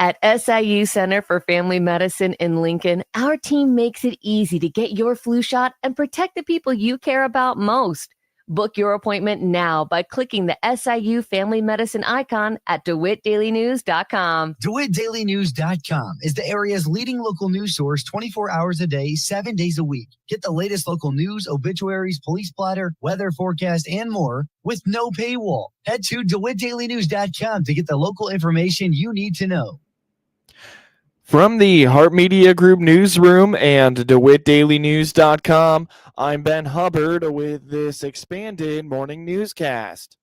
At SIU Center for Family Medicine in Lincoln, our team makes it easy to get your flu shot and protect the people you care about most. Book your appointment now by clicking the SIU Family Medicine icon at DeWittDailyNews.com. DeWittDailyNews.com is the area's leading local news source 24 hours a day, 7 days a week. Get the latest local news, obituaries, police blotter, weather forecast, and more with no paywall. Head to DeWittDailyNews.com to get the local information you need to know. From the Heart Media Group newsroom and DeWittDailyNews.com, I'm Ben Hubbard with this expanded morning newscast.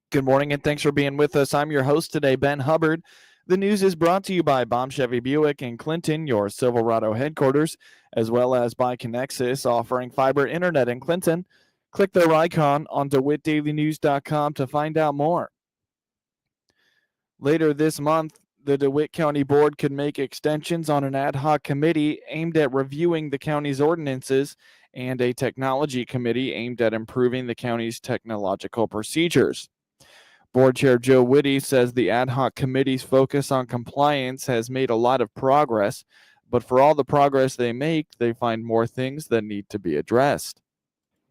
Good morning and thanks for being with us. I'm your host today, Ben Hubbard. The news is brought to you by Baum Chevy Buick in Clinton, your Silverado headquarters, as well as by Connexus, offering fiber internet in Clinton. Click their icon on DeWittDailyNews.com to find out more. Later this month, the DeWitt County Board could make extensions on an ad hoc committee aimed at reviewing the county's ordinances and a technology committee aimed at improving the county's technological procedures. Board Chair Joe Whitty says the ad hoc committee's focus on compliance has made a lot of progress, but for all the progress they make, they find more things that need to be addressed.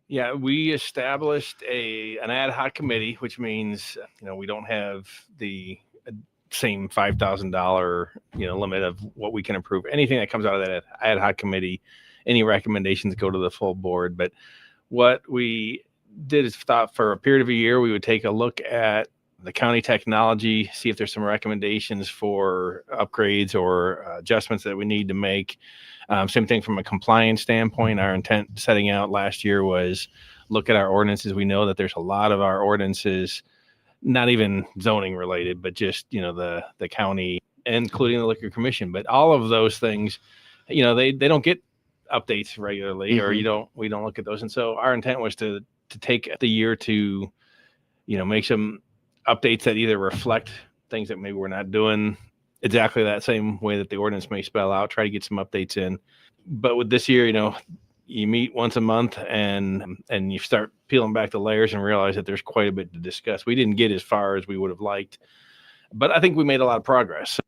Yeah, we established an ad hoc committee, which means, we don't have the same $5,000, limit of what we can approve. Anything that comes out of that ad hoc committee, any recommendations go to the full board. But what we did is thought for a period of a year, we would take a look at the county technology, see if there's some recommendations for upgrades or adjustments that we need to make. Same thing from a compliance standpoint. Our intent setting out last year was look at our ordinances. We know that there's a lot of our ordinances, not even zoning related, but just, the county, including the Liquor Commission. But all of those things, they don't get updates regularly, or we don't look at those. And so our intent was to take the year to, make some updates that either reflect things that maybe we're not doing exactly that same way that the ordinance may spell out, try to get some updates in. But with this year, you meet once a month and you start peeling back the layers and realize that there's quite a bit to discuss. We didn't get as far as we would have liked, but I think we made a lot of progress.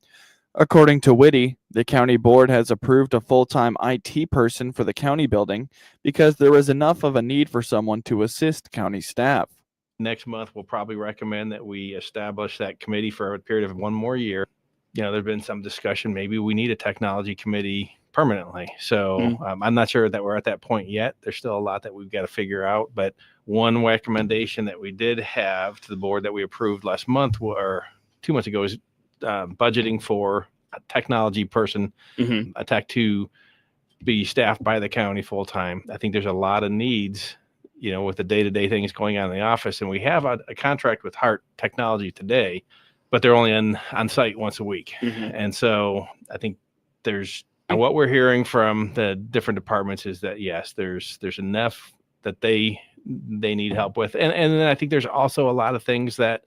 According to Whitty, the county board has approved a full-time IT person for the county building because there was enough of a need for someone to assist county staff. Next month, we'll probably recommend that we establish that committee for a period of one more year. There's been some discussion, maybe we need a technology committee permanently. So I'm not sure that we're at that point yet. There's still a lot that we've got to figure out. But one recommendation that we did have to the board that we approved last month or 2 months ago is budgeting for a technology person, a tech to be staffed by the county full time. I think there's a lot of needs, with the day-to-day things going on in the office. And we have a contract with Hart Technology today, but they're only on site once a week. And so I think what we're hearing from the different departments is that, yes, there's enough that they need help with. And then I think there's also a lot of things that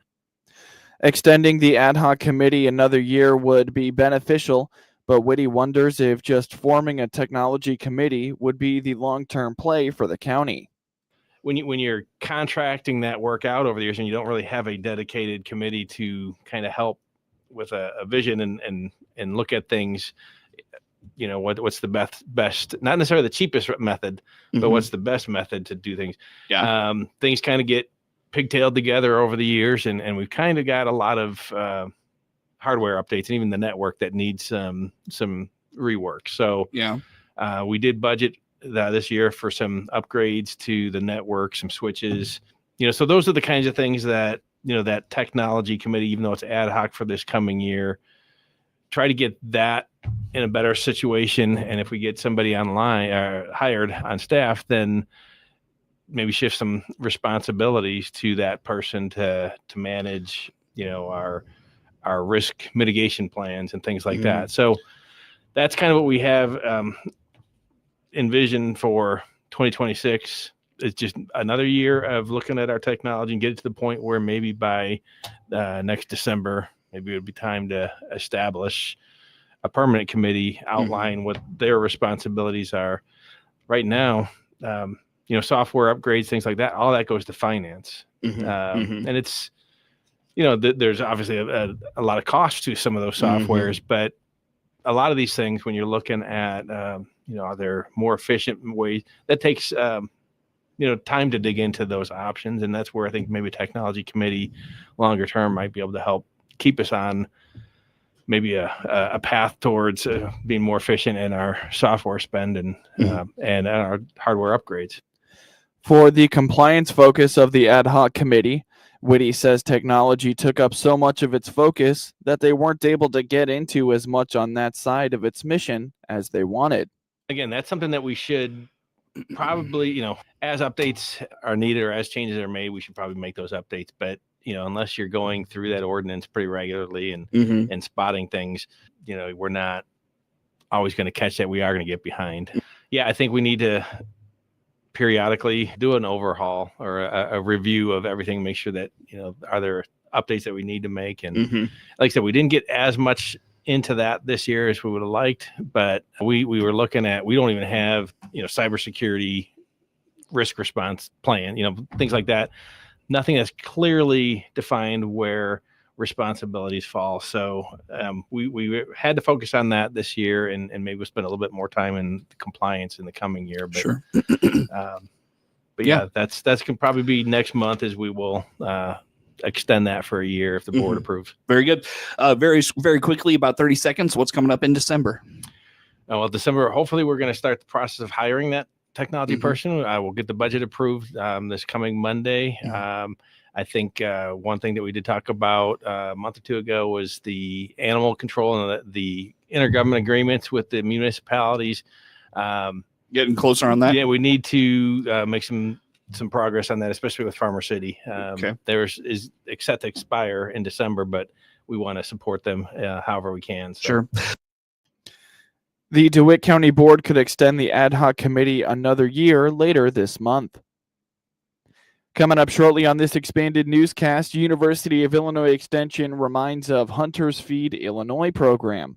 extending the ad hoc committee another year would be beneficial, but Whitty wonders if just forming a technology committee would be the long-term play for the county. When you're contracting that work out over the years and you don't really have a dedicated committee to kind of help with a vision and look at things, what's the best, not necessarily the cheapest method, but what's the best method to do things. Things kind of get pigtailed together over the years, and we've kind of got a lot of hardware updates and even the network that needs some rework. So we did budget this year for some upgrades to the network, some switches, so those are the kinds of things that, that technology committee, even though it's ad hoc for this coming year, try to get that in a better situation. And if we get somebody online or hired on staff, then maybe shift some responsibilities to that person to manage, our risk mitigation plans and things like that. So that's kind of what we have envisioned for 2026. it's just another year of looking at our technology and get it to the point where maybe by next December, maybe it would be time to establish a permanent committee, outline what their responsibilities are. Right now, software upgrades, things like that, all that goes to finance. And it's, there's obviously a lot of cost to some of those softwares, but a lot of these things, when you're looking at, are there more efficient ways, that takes, time to dig into those options. And that's where I think maybe technology committee longer term might be able to help keep us on maybe a path towards being more efficient in our software spend and our hardware upgrades. For the compliance focus of the ad hoc committee, Whitty says technology took up so much of its focus that they weren't able to get into as much on that side of its mission as they wanted. Again, that's something that we should probably, as updates are needed or as changes are made, we should probably make those updates. But, unless you're going through that ordinance pretty regularly and spotting things, we're not always going to catch that. We are going to get behind. Yeah, I think we need to periodically do an overhaul or a review of everything, make sure that, are there updates that we need to make? And like I said, we didn't get as much into that this year as we would have liked, but we were looking at, we don't even have, cybersecurity risk response plan, things like that. Nothing that's clearly defined where responsibilities fall. So we had to focus on that this year and maybe we'll spend a little bit more time in compliance in the coming year. But, sure. But yeah, that's can probably be next month as we will extend that for a year if the board approves. Very good. Very, very quickly, about 30 seconds. What's coming up in December? Well, December, hopefully we're going to start the process of hiring that technology person. I will get the budget approved this coming Monday. I think one thing that we did talk about a month or two ago was the animal control and the intergovernment agreements with the municipalities. Getting closer on that? Yeah, we need to make some progress on that, especially with Farmer City. Theirs is set to expire in December, but we want to support them however we can. So. Sure. The DeWitt County Board could extend the ad hoc committee another year later this month. Coming up shortly on this expanded newscast, University of Illinois Extension reminds of Hunters Feed Illinois program.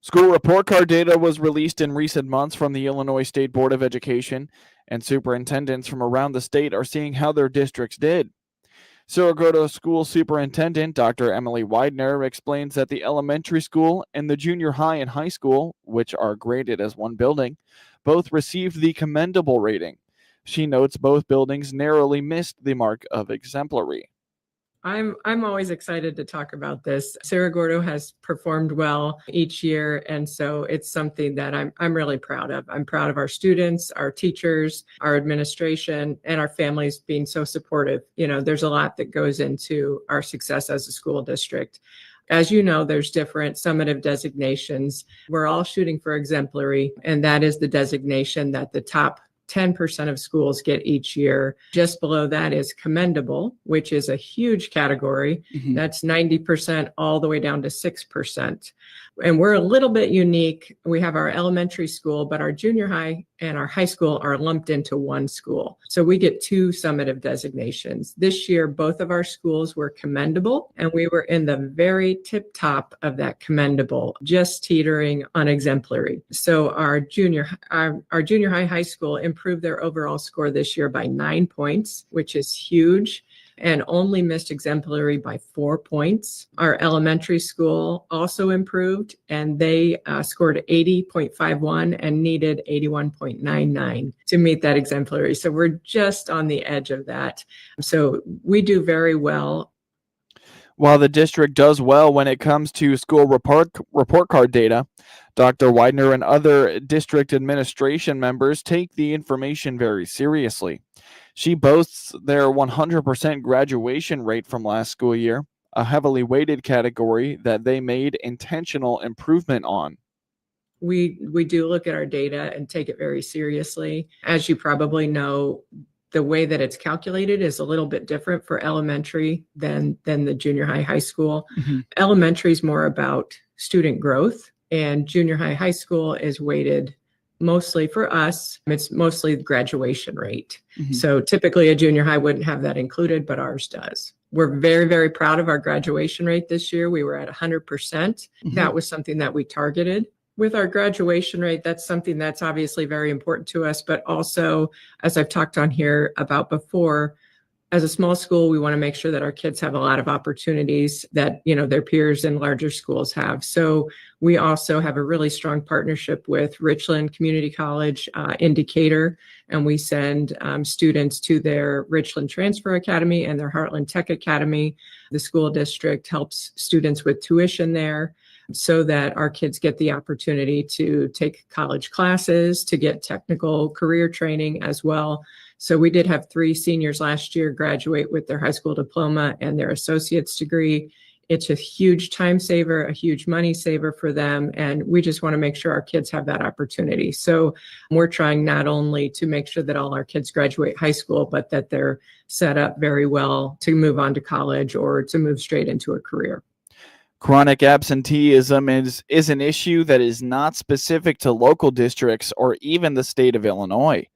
School report card data was released in recent months from the Illinois State Board of Education, and superintendents from around the state are seeing how their districts did. Cerro School Superintendent Dr. Emily Widener explains that the elementary school and the junior high and high school, which are graded as one building, both received the Commendable rating. She notes both buildings narrowly missed the mark of exemplary. I'm always excited to talk about this. Cerro Gordo has performed well each year, and so it's something that I'm really proud of. I'm proud of our students, our teachers, our administration, and our families being so supportive. There's a lot that goes into our success as a school district. As you know, there's different summative designations. We're all shooting for exemplary, and that is the designation that the top 10% of schools get each year. Just below that is commendable, which is a huge category. That's 90% all the way down to 6%. And we're a little bit unique. We have our elementary school, but our junior high and our high school are lumped into one school. So we get two summative designations. This year, both of our schools were commendable, and we were in the very tip top of that commendable, just teetering on exemplary. So our junior high school improved their overall score this year by 9 points, which is huge, and only missed exemplary by 4 points. Our elementary school also improved, and they scored 80.51 and needed 81.99 to meet that exemplary. So we're just on the edge of that. So we do very well. While the district does well when it comes to school report card data, Dr. Widener and other district administration members take the information very seriously. She boasts their 100% graduation rate from last school year, a heavily weighted category that they made intentional improvement on. We do look at our data and take it very seriously. As you probably know, the way that it's calculated is a little bit different for elementary than the junior high school. Elementary is more about student growth, and junior high school is weighted mostly for us, it's mostly the graduation rate. Mhm. So typically a junior high wouldn't have that included, but ours does. We're very, very proud of our graduation rate this year. We were at 100%. Mhm. That was something that we targeted. With our graduation rate, that's something that's obviously very important to us, but also, as I've talked on here about before, as a small school, we want to make sure that our kids have a lot of opportunities that, their peers in larger schools have. So we also have a really strong partnership with Richland Community College in Decatur, and we send students to their Richland Transfer Academy and their Heartland Tech Academy. The school district helps students with tuition there so that our kids get the opportunity to take college classes, to get technical career training as well. So we did have 3 seniors last year graduate with their high school diploma and their associate's degree. It's a huge time saver, a huge money saver for them. And we just want to make sure our kids have that opportunity. So we're trying not only to make sure that all our kids graduate high school, but that they're set up very well to move on to college or to move straight into a career. Chronic absenteeism is an issue that is not specific to local districts or even the state of Illinois.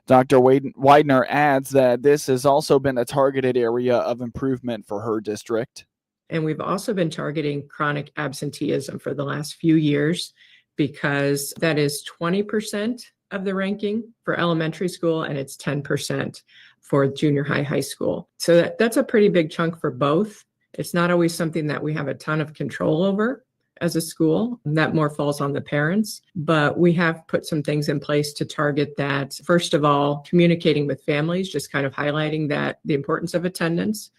Dr. Widener adds that this has also been a targeted area of improvement for her district. And we've also been targeting chronic absenteeism for the last few years because that is 20% of the ranking for elementary school and it's 10% for junior high school. So that's a pretty big chunk for both. It's not always something that we have a ton of control over as a school. That more falls on the parents, but we have put some things in place to target that. First of all, communicating with families, just kind of highlighting that the importance of attendance.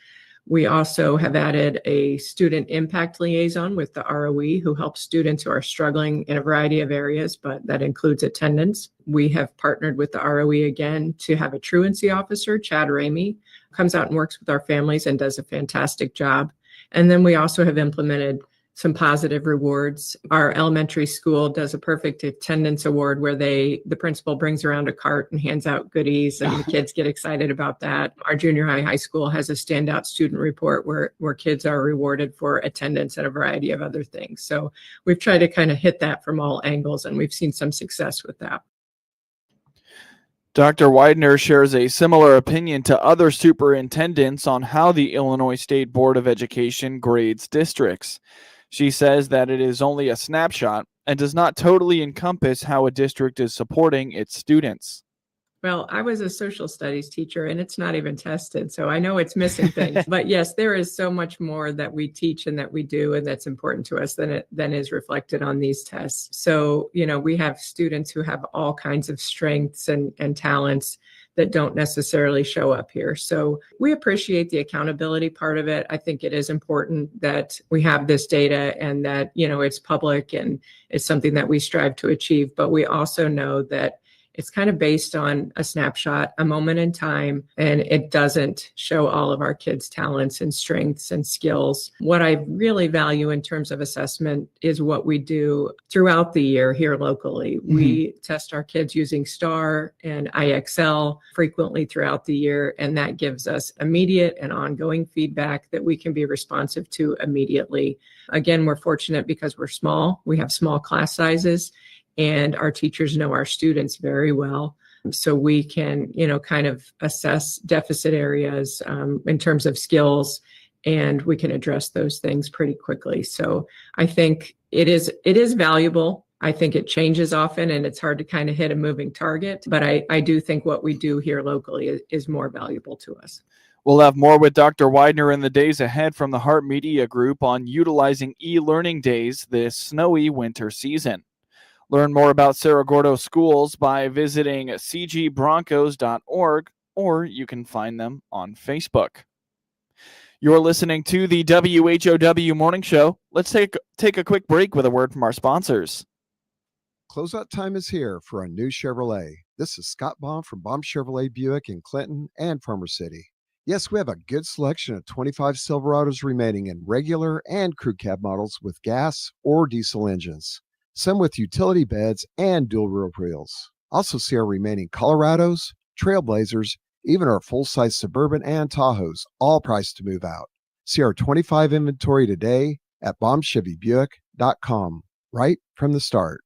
We also have added a student impact liaison with the ROE who helps students who are struggling in a variety of areas, but that includes attendance. We have partnered with the ROE again to have a truancy officer, Chad Ramey, comes out and works with our families and does a fantastic job. And then we also have implemented some positive rewards. Our elementary school does a perfect attendance award where the principal brings around a cart and hands out goodies and the kids get excited about that. Our junior high school has a standout student report where kids are rewarded for attendance and a variety of other things. So we've tried to kind of hit that from all angles and we've seen some success with that. Dr. Widener shares a similar opinion to other superintendents on how the Illinois State Board of Education grades districts. She says that it is only a snapshot and does not totally encompass how a district is supporting its students. Well, I was a social studies teacher and it's not even tested, so I know it's missing things. But yes, there is so much more that we teach and that we do and that's important to us than is reflected on these tests. So, we have students who have all kinds of strengths and talents that don't necessarily show up here. So we appreciate the accountability part of it. I think it is important that we have this data and that, it's public and it's something that we strive to achieve. But we also know that it's kind of based on a snapshot, a moment in time, and it doesn't show all of our kids' talents and strengths and skills. What I really value in terms of assessment is what we do throughout the year here locally. Mm-hmm. We test our kids using STAR and IXL frequently throughout the year, and that gives us immediate and ongoing feedback that we can be responsive to immediately. Again, we're fortunate because we're small. We have small class sizes. And our teachers know our students very well. So we can, kind of assess deficit areas in terms of skills, and we can address those things pretty quickly. So I think it is valuable. I think it changes often and it's hard to kind of hit a moving target. But I do think what we do here locally is more valuable to us. We'll have more with Dr. Widener in the days ahead from the Hart Media Group on utilizing e-learning days this snowy winter season. Learn more about Cerro Gordo schools by visiting cgbroncos.org, or you can find them on Facebook. You're listening to the WHOW Morning Show. Let's take a quick break with a word from our sponsors. Closeout time is here for a new Chevrolet. This is Scott Baum from Baum Chevrolet Buick in Clinton and Farmer City. Yes, we have a good selection of 25 Silverados remaining in regular and crew cab models with gas or diesel engines. Some with utility beds and dual roof wheels. Also see our remaining Colorados, Trailblazers, even our full-size Suburban and Tahoes, all priced to move out. See our 25 inventory today at bombchevybuick.com, right from the start.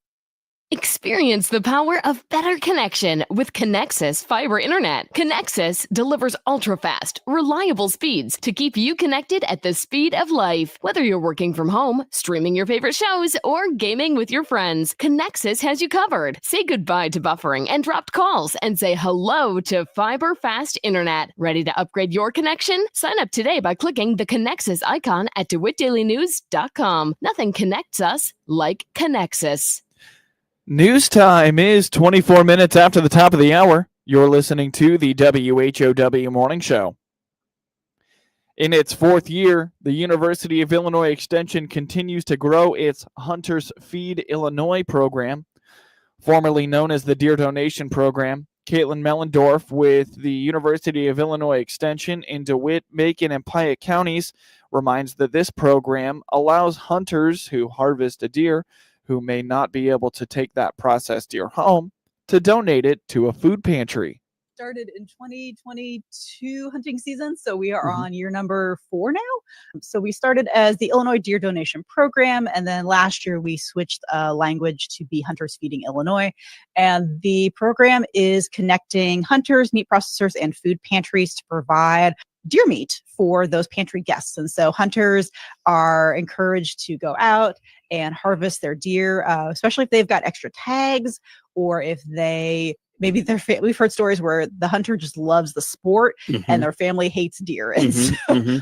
Experience the power of better connection with Connexus Fiber Internet. Connexus delivers ultra-fast, reliable speeds to keep you connected at the speed of life. Whether you're working from home, streaming your favorite shows, or gaming with your friends, Connexus has you covered. Say goodbye to buffering and dropped calls and say hello to fiber fast internet. Ready to upgrade your connection? Sign up today by clicking the Connexus icon at DeWittDailyNews.com. Nothing connects us like Connexus. News time is 24 minutes after the top of the hour. You're listening to the WHOW Morning Show. In its fourth year, the University of Illinois Extension continues to grow its Hunters Feed Illinois program, formerly known as the Deer Donation Program. Caitlin Mellendorf with the University of Illinois Extension in DeWitt, Macon, and Piatt counties reminds that this program allows hunters who harvest a deer who may not be able to take that processed deer home to donate it to a food pantry. Started in 2022 hunting season, so we are on year number 4 now. So we started as the Illinois Deer Donation Program, and then last year we switched language to be Hunters Feeding Illinois. And the program is connecting hunters, meat processors, and food pantries to provide deer meat for those pantry guests. And so hunters are encouraged to go out and harvest their deer, especially if they've got extra tags, or if they maybe we've heard stories where the hunter just loves the sport and their family hates deer. And so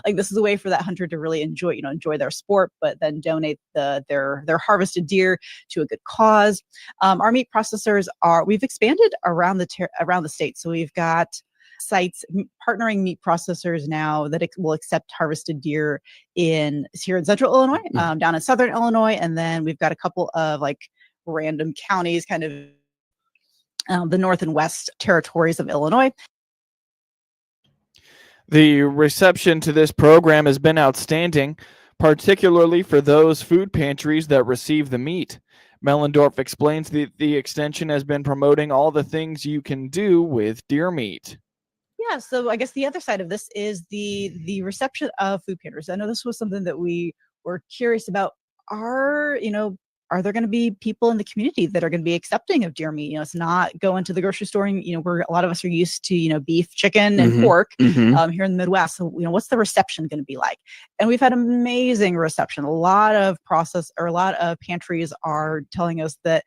like this is a way for that hunter to really enjoy their sport, but then donate their harvested deer to a good cause. Our meat processors we've expanded around the state. So we've got sites partnering meat processors now that will accept harvested deer here in central Illinois, down in southern Illinois. And then we've got a couple of like random counties, kind of the north and west territories of Illinois. The reception to this program has been outstanding, particularly for those food pantries that receive the meat. Mellendorf explains that the extension has been promoting all the things you can do with deer meat. Yeah, so I guess the other side of this is the reception of food pantries. I know this was something that we were curious about. Are there going to be people in the community that are going to be accepting of deer meat? It's not going to the grocery store, where a lot of us are used to, beef, chicken, and pork here in the Midwest. So, what's the reception going to be like? And we've had amazing reception. A lot of pantries are telling us that,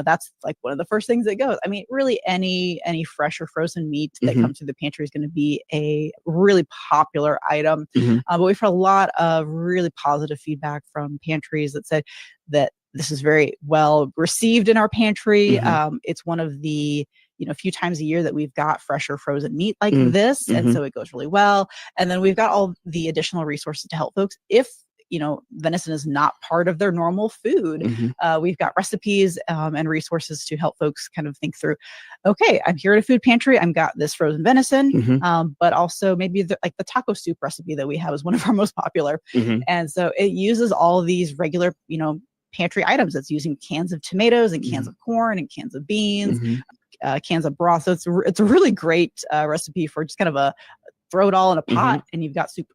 that's like one of the first things that goes. I mean, really any fresh or frozen meat that comes through the pantry is going to be a really popular item. But we've had a lot of really positive feedback from pantries that said that this is very well received in our pantry. It's one of the, few times a year that we've got fresh or frozen meat like this. And so it goes really well. And then we've got all the additional resources to help folks. If, venison is not part of their normal food, we've got recipes and resources to help folks kind of think through, okay, I'm here at a food pantry. I've got this frozen venison, but also maybe the taco soup recipe that we have is one of our most popular. And so it uses all these regular, pantry items. It's using cans of tomatoes and cans of corn and cans of beans, cans of broth. So it's a really great recipe for just kind of throw it all in a pot and you've got soup.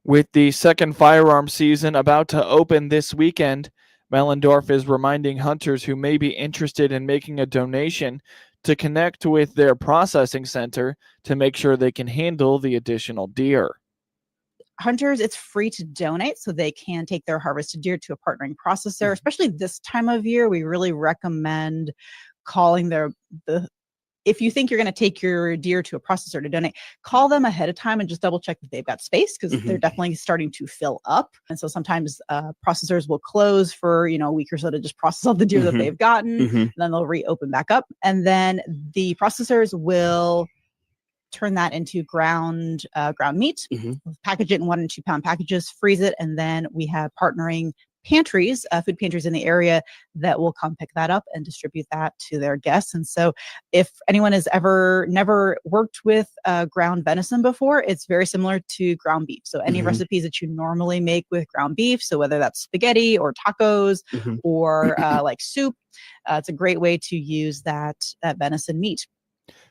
With the second firearm season about to open this weekend, Mellendorf is reminding hunters who may be interested in making a donation to connect with their processing center to make sure they can handle the additional deer. Hunters, it's free to donate, so they can take their harvested deer to a partnering processor. Especially this time of year, we really recommend calling if you think you're going to take your deer to a processor to donate, call them ahead of time and just double check that they've got space, because they're definitely starting to fill up. And so sometimes processors will close for a week or so to just process all the deer that they've gotten, and then they'll reopen back up. And then the processors will turn that into ground meat, package it in 1 and 2 pound packages, freeze it, and then we have partnering pantries, food pantries in the area that will come pick that up and distribute that to their guests. And so if anyone has never worked with ground venison before, it's very similar to ground beef. So any recipes that you normally make with ground beef, so whether that's spaghetti or tacos or like soup, it's a great way to use that venison meat.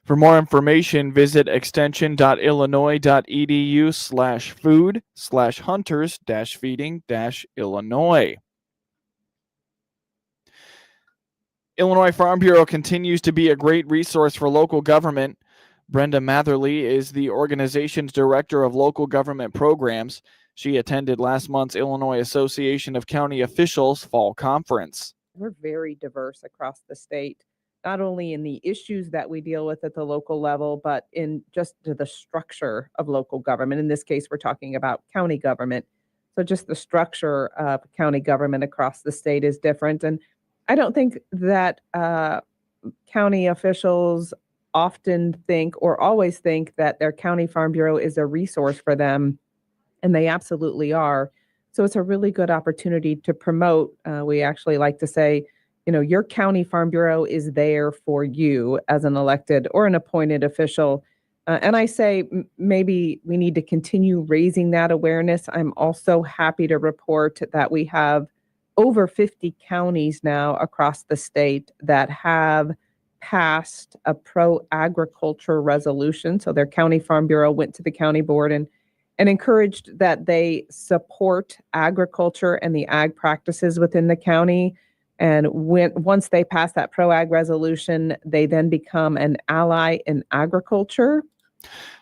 For more information, visit extension.illinois.edu/food/hunters-feeding-Illinois. Illinois Farm Bureau continues to be a great resource for local government. Brenda Matherly is the organization's director of local government programs. She attended last month's Illinois Association of County Officials Fall Conference. We're very diverse across the state, not only in the issues that we deal with at the local level, but in just the structure of local government. In this case, we're talking about county government. So just the structure of county government across the state is different. And I don't think that county officials often think or always think that their county farm bureau is a resource for them, and they absolutely are. So it's a really good opportunity to promote. We actually like to say, your county farm bureau is there for you as an elected or an appointed official. And I say maybe we need to continue raising that awareness. I'm also happy to report that we have over 50 counties now across the state that have passed a pro-agriculture resolution. So their county farm bureau went to the county board and encouraged that they support agriculture and the ag practices within the county. And once they pass that pro-ag resolution, they then become an ally in agriculture.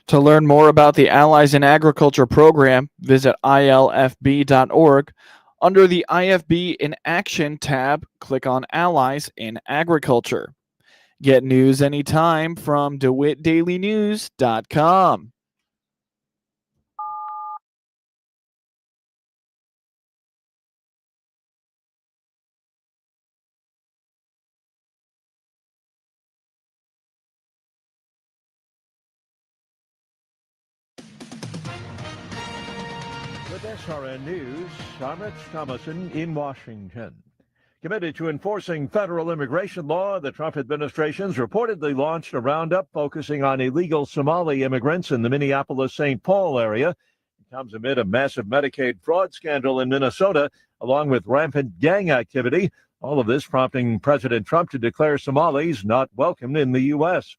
To learn more about the Allies in Agriculture program, visit ilfb.org. Under the IFB in Action tab, click on Allies in Agriculture. Get news anytime from DeWittDailyNews.com. With SRN News, I'm Rich Thomason in Washington. Committed to enforcing federal immigration law, the Trump administration's reportedly launched a roundup focusing on illegal Somali immigrants in the Minneapolis-St. Paul area. It comes amid a massive Medicaid fraud scandal in Minnesota, along with rampant gang activity. All of this prompting President Trump to declare Somalis not welcome in the U.S.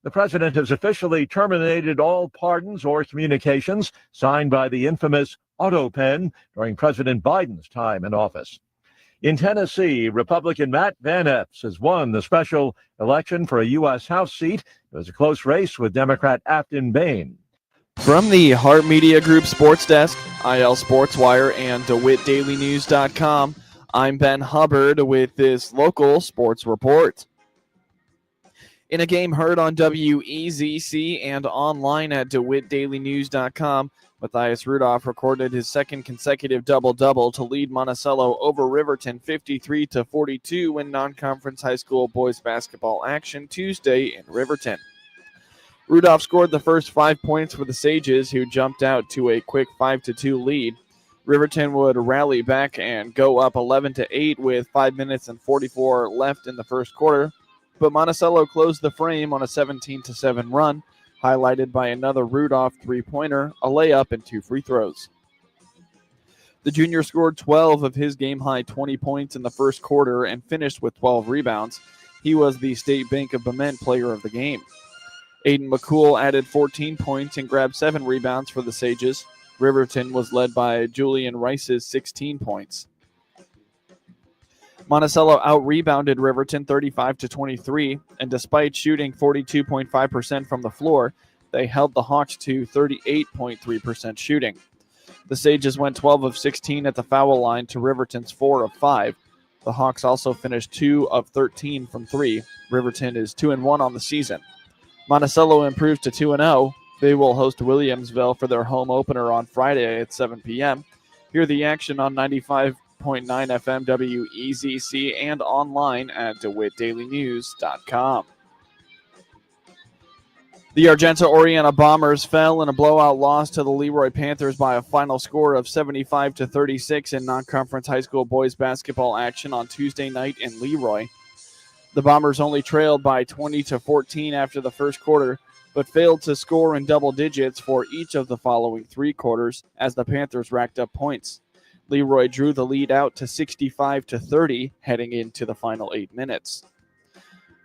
The president has officially terminated all pardons or communications signed by the infamous auto pen during President Biden's time in office. In Tennessee, Republican Matt Van Epps has won the special election for a U.S. House seat. It was a close race with Democrat Afton Bain. From the Hart Media Group Sports Desk, IL Sports Wire, and DeWittDailyNews.com, I'm Ben Hubbard with this local sports report. In a game heard on WEZC and online at DeWittDailyNews.com, Matthias Rudolph recorded his second consecutive double-double to lead Monticello over Riverton 53-42 in non-conference high school boys basketball action Tuesday in Riverton. Rudolph scored the first 5 points for the Sages, who jumped out to a quick 5-2 lead. Riverton would rally back and go up 11-8 with 5 minutes and 44 left in the first quarter, but Monticello closed the frame on a 17-7 run, highlighted by another Rudolph three-pointer, a layup, and 2 free throws. The junior scored 12 of his game-high 20 points in the first quarter and finished with 12 rebounds. He was the State Bank of Bement player of the game. Aiden McCool added 14 points and grabbed 7 rebounds for the Sages. Riverton was led by Julian Rice's 16 points. Monticello out-rebounded Riverton 35-23, and despite shooting 42.5% from the floor, they held the Hawks to 38.3% shooting. The Sages went 12 of 16 at the foul line to Riverton's 4 of 5. The Hawks also finished 2 of 13 from 3. Riverton is 2-1 on the season. Monticello improves to 2-0. They will host Williamsville for their home opener on Friday at 7 p.m. Hear the action on 95.9 FM WEZC and online at DeWittDailyNews.com. The Argenta-Oreana Bombers fell in a blowout loss to the LeRoy Panthers by a final score of 75-36 in non-conference high school boys basketball action on Tuesday night in LeRoy. The Bombers only trailed by 20-14 after the first quarter, but failed to score in double digits for each of the following 3 quarters as the Panthers racked up points. LeRoy drew the lead out to 65-30 heading into the final 8 minutes.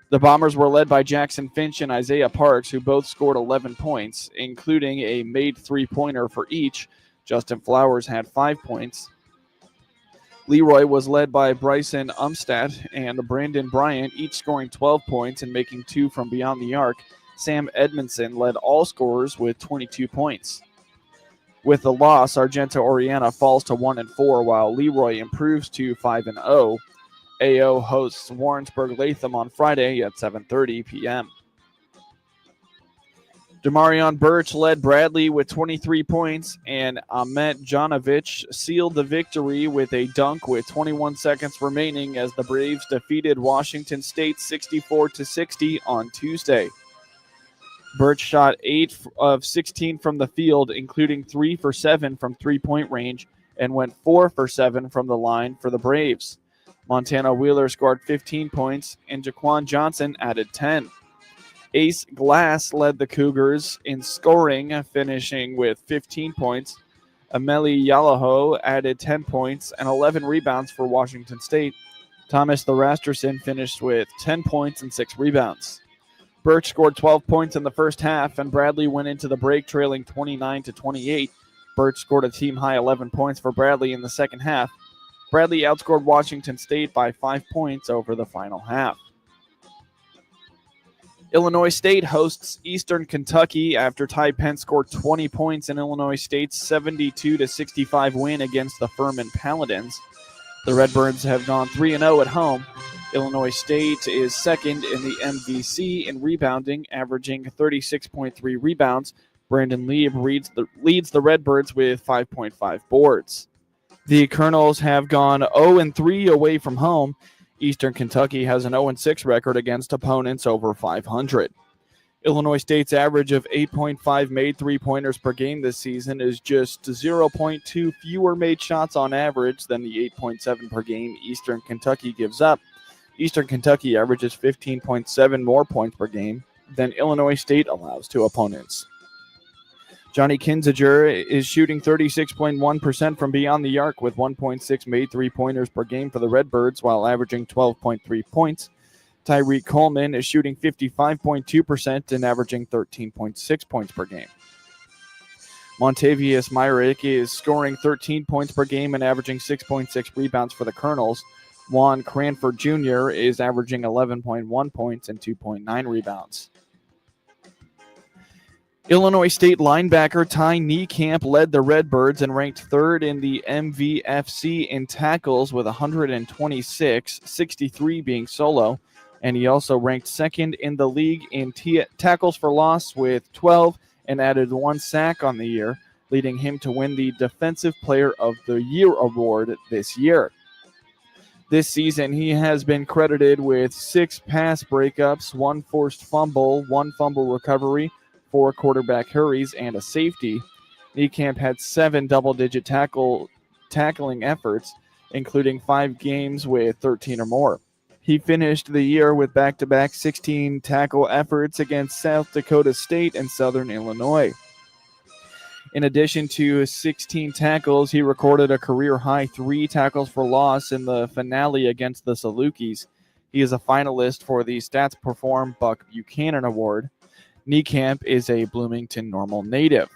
The Bombers were led by Jackson Finch and Isaiah Parks, who both scored 11 points, including a made 3-pointer for each. Justin Flowers had 5 points. LeRoy was led by Bryson Umstadt and Brandon Bryant, each scoring 12 points and making 2 from beyond the arc. Sam Edmondson led all scorers with 22 points. With the loss, Argenta-Oreana falls to 1-4, while LeRoy improves to 5-0. AO hosts Warrensburg-Latham on Friday at 7:30 p.m. Demarion Burch led Bradley with 23 points, and Ahmet Janovic sealed the victory with a dunk with 21 seconds remaining as the Braves defeated Washington State 64-60 on Tuesday. Burch shot 8 of 16 from the field, including 3 for 7 from three-point range, and went 4 for 7 from the line for the Braves. Montana Wheeler scored 15 points, and Jaquan Johnson added 10. Ace Glass led the Cougars in scoring, finishing with 15 points. Ameli Yalaho added 10 points and 11 rebounds for Washington State. Thomas Therasterson finished with 10 points and 6 rebounds. Burch scored 12 points in the first half, and Bradley went into the break trailing 29-28. Burch scored a team-high 11 points for Bradley in the second half. Bradley outscored Washington State by 5 points over the final half. Illinois State hosts Eastern Kentucky after Pence scored 20 points in Illinois State's 72-65 win against the Furman Paladins. The Redbirds have gone 3-0 at home. Illinois State is second in the MVC in rebounding, averaging 36.3 rebounds. Brandon Lieb leads the Redbirds with 5.5 boards. The Colonels have gone 0-3 away from home. Eastern Kentucky has an 0-6 record against opponents over 500. Illinois State's average of 8.5 made three-pointers per game this season is just 0.2 fewer made shots on average than the 8.7 per game Eastern Kentucky gives up. Eastern Kentucky averages 15.7 more points per game than Illinois State allows to opponents. Johnny Kinziger is shooting 36.1% from beyond the arc with 1.6 made three-pointers per game for the Redbirds while averaging 12.3 points. Tyreek Coleman is shooting 55.2% and averaging 13.6 points per game. Montavious Myrick is scoring 13 points per game and averaging 6.6 rebounds for the Colonels. Juan Cranford Jr. is averaging 11.1 points and 2.9 rebounds. Illinois State linebacker Ty Niekamp led the Redbirds and ranked third in the MVFC in tackles with 126, 63 being solo, and he also ranked second in the league in tackles for loss with 12 and added 1 sack on the year, leading him to win the Defensive Player of the Year award this year. This season, he has been credited with 6 pass breakups, 1 forced fumble, 1 fumble recovery, 4 quarterback hurries, and a safety. Niekamp had 7 double-digit tackling efforts, including 5 games with 13 or more. He finished the year with back-to-back 16 tackle efforts against South Dakota State and Southern Illinois. In addition to 16 tackles, he recorded a career-high 3 tackles for loss in the finale against the Salukis. He is a finalist for the Stats Perform Buck Buchanan Award. Niekamp is a Bloomington Normal native.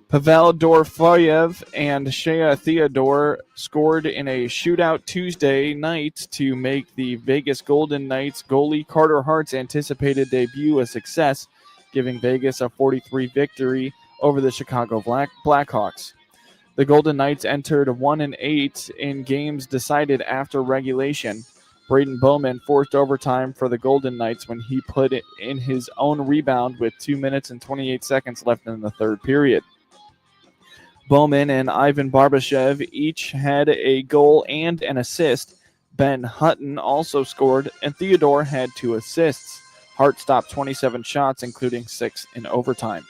Pavel Dorofeyev and Shea Theodore scored in a shootout Tuesday night to make the Vegas Golden Knights goalie Carter Hart's anticipated debut a success, giving Vegas a 4-3 victory over the Chicago Blackhawks. The Golden Knights entered 1-8 in games decided after regulation. Braden Bowman forced overtime for the Golden Knights when he put it in his own rebound with 2 minutes and 28 seconds left in the third period. Bowman and Ivan Barbashev each had a goal and an assist. Ben Hutton also scored, and Theodore had 2 assists. Hart stopped 27 shots, including 6 in overtime.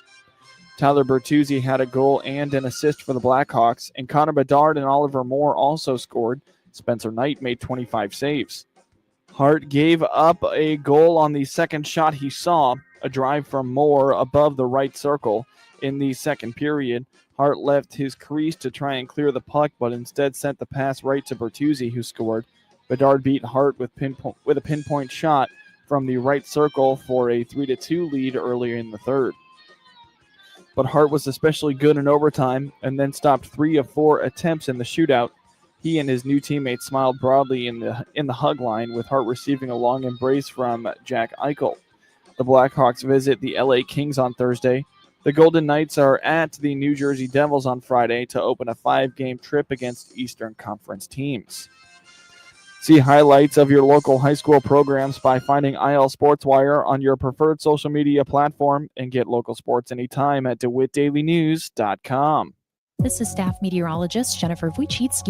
Tyler Bertuzzi had a goal and an assist for the Blackhawks, and Connor Bedard and Oliver Moore also scored. Spencer Knight made 25 saves. Hart gave up a goal on the second shot he saw, a drive from Moore above the right circle. In the second period, Hart left his crease to try and clear the puck, but instead sent the pass right to Bertuzzi, who scored. Bedard beat Hart with a pinpoint shot from the right circle for a 3-2 lead earlier in the third. but Hart was especially good in overtime and then stopped 3 of 4 attempts in the shootout. He and his new teammates smiled broadly in the hug line, with Hart receiving a long embrace from Jack Eichel. The Blackhawks visit the LA Kings on Thursday. The Golden Knights are at the New Jersey Devils on Friday to open a 5-game trip against Eastern Conference teams. See highlights of your local high school programs by finding IL Sports Wire on your preferred social media platform, and get local sports anytime at DeWittDailyNews.com. This is staff meteorologist Jennifer Wojcicki.